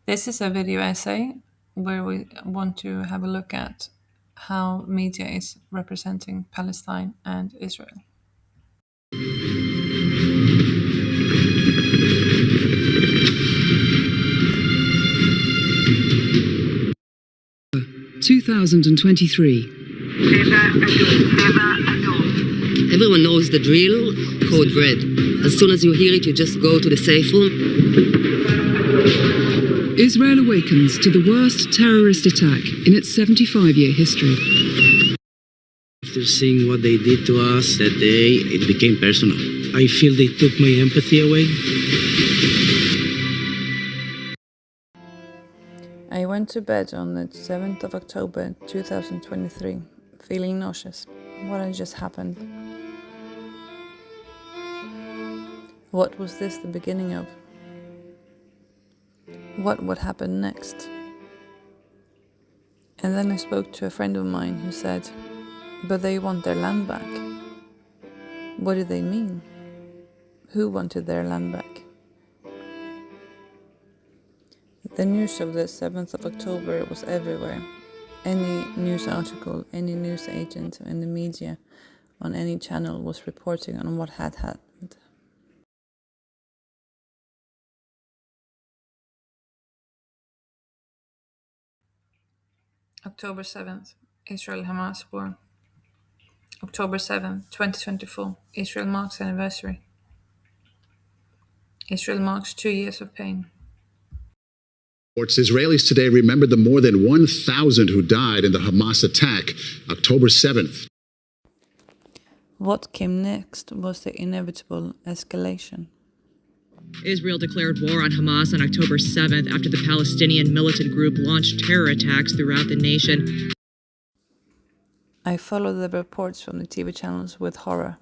This is a video essay where we want to have a look at how media is representing Palestine and Israel. 2023. Everyone knows the drill, code red. As soon as you hear it, you just go to the safe room. Israel awakens to the worst terrorist attack in its 75-year history. After seeing what they did to us that day, it became personal. I feel they took my empathy away. I went to bed on the 7th of October 2023, feeling nauseous. What had just happened? What was this the beginning of? What would happen next? And then I spoke to a friend of mine who said, but they want their land back. What did they mean? Who wanted their land back? The news of the 7th of October was everywhere. Any news article, any news agent in the media, on any channel was reporting on what had happened. October 7th, Israel-Hamas war. October 7th, 2024, Israel marks anniversary. Israel marks 2 years of pain. Israelis today remembered the more than 1,000 who died in the Hamas attack, October 7th. What came next was the inevitable escalation. Israel declared war on Hamas on October 7th after the Palestinian militant group launched terror attacks throughout the nation. I followed the reports from the TV channels with horror.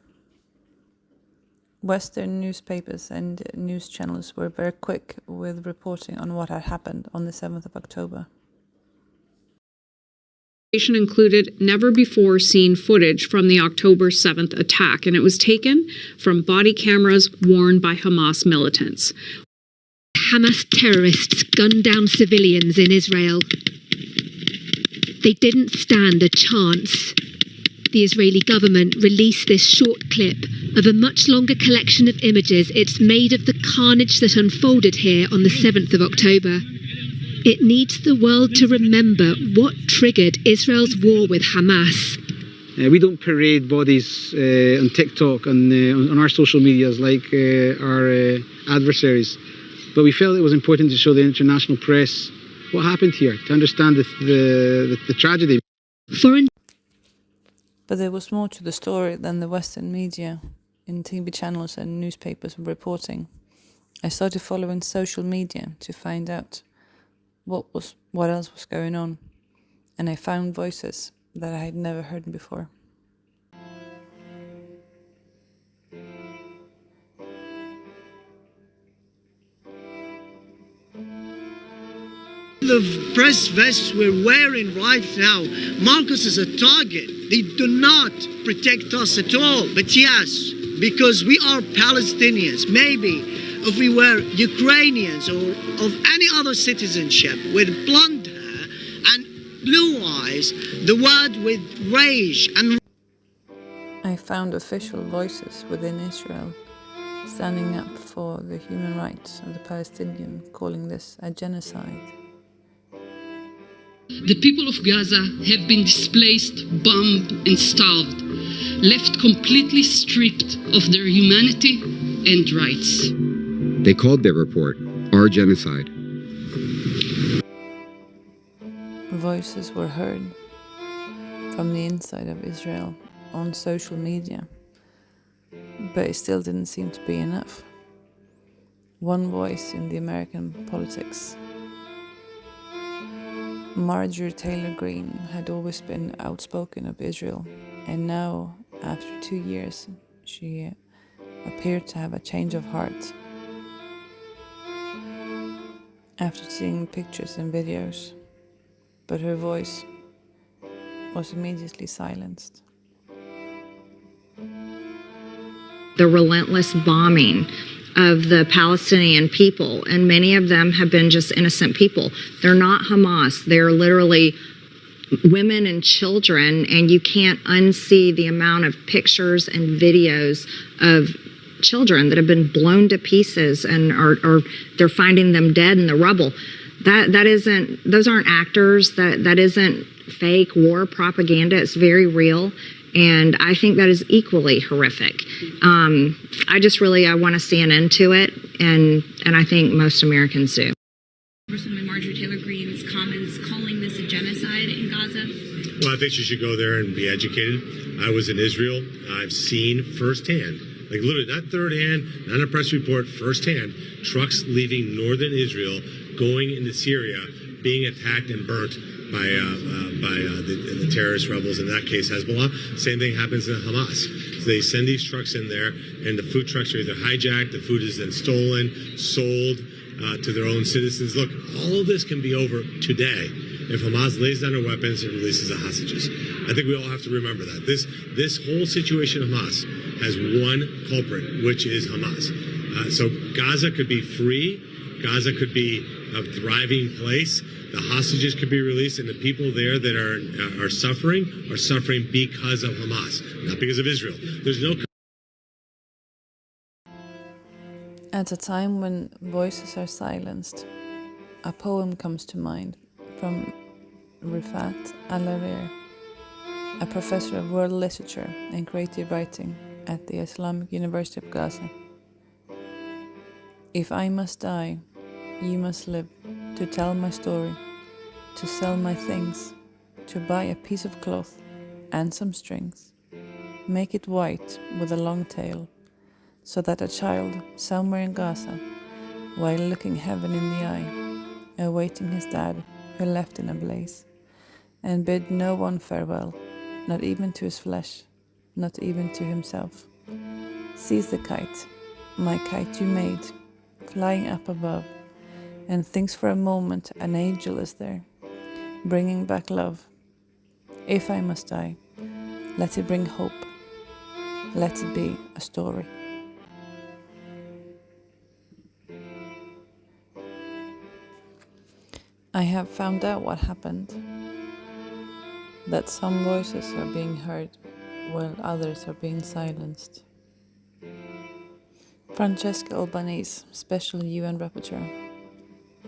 Western newspapers and news channels were very quick with reporting on what had happened on the 7th of October. Included never-before-seen footage from the October 7th attack, and it was taken from body cameras worn by Hamas militants. Hamas terrorists gunned down civilians in Israel. They didn't stand a chance. The Israeli government released this short clip of a much longer collection of images it's made of the carnage that unfolded here on the 7th of October. It needs the world to remember what triggered Israel's war with Hamas. We don't parade bodies on TikTok and on our social medias like our adversaries, but we felt it was important to show the international press what happened here, to understand the tragedy. But there was more to the story than the Western media in TV channels and newspapers were reporting. I started following social media to find out what else was going on, and I found voices that I had never heard before. The press vests we're wearing right now mark us as a target. They do not protect us at all. But yes, because we are Palestinians, maybe if we were Ukrainians or of any other citizenship with blonde hair and blue eyes, the word with rage and... I found official voices within Israel standing up for the human rights of the Palestinian, calling this a genocide. The people of Gaza have been displaced, bombed, and starved, left completely stripped of their humanity and rights. They called their report our genocide. Voices were heard from the inside of Israel on social media, but it still didn't seem to be enough. One voice in the American politics. Marjorie Taylor Greene had always been outspoken of Israel, and now, after 2 years, she appeared to have a change of heart. After seeing pictures and videos, but her voice was immediately silenced. The relentless bombing of the Palestinian people, and many of them have been just innocent people. They're not Hamas. They're literally women and children, and you can't unsee the amount of pictures and videos of children that have been blown to pieces and or they're finding them dead in the rubble. Those aren't actors. That isn't fake war propaganda. It's very real. And I think that is equally horrific. I want to see an end to it, and I think most Americans do. Congresswoman Marjorie Taylor Greene's comments calling this a genocide in Gaza? Well, I think she should go there and be educated. I was in Israel. I've seen firsthand, like literally not third hand, not a press report, firsthand, trucks leaving northern Israel, going into Syria, being attacked and burnt by the terrorist rebels, in that case Hezbollah. Same thing happens in Hamas. So they send these trucks in there, and the food trucks are either hijacked, the food is then stolen, sold to their own citizens. Look, all of this can be over today if Hamas lays down their weapons and releases the hostages. I think we all have to remember that. This whole situation of Hamas has one culprit, which is Hamas. So Gaza could be free. Gaza could be a thriving place. The hostages could be released, and the people there that are suffering because of Hamas, not because of Israel. There's no. At a time when voices are silenced, a poem comes to mind from Rifat Al-Arir, a professor of world literature and creative writing at the Islamic University of Gaza. If I must die, you must live, to tell my story, to sell my things, to buy a piece of cloth and some strings, make it white with a long tail, so that a child somewhere in Gaza, while looking heaven in the eye, awaiting his dad who left in a blaze, and bid no one farewell, not even to his flesh, not even to himself, sees the kite, my kite you made, flying up above, and thinks for a moment an angel is there, bringing back love. If I must die, let it bring hope. Let it be a story. I have found out what happened, that some voices are being heard while others are being silenced. Francesca Albanese, Special UN Rapporteur,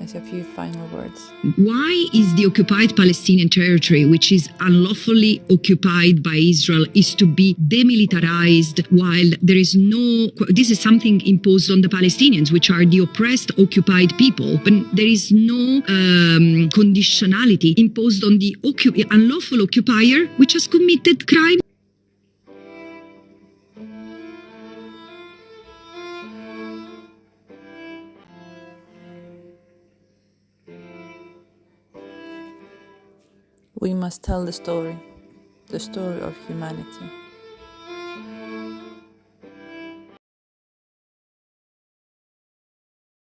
has a few final words. Why is the occupied Palestinian territory, which is unlawfully occupied by Israel, is to be demilitarized while there is no... This is something imposed on the Palestinians, which are the oppressed, occupied people. But there is no conditionality imposed on the unlawful occupier, which has committed crime. We must tell the story of humanity.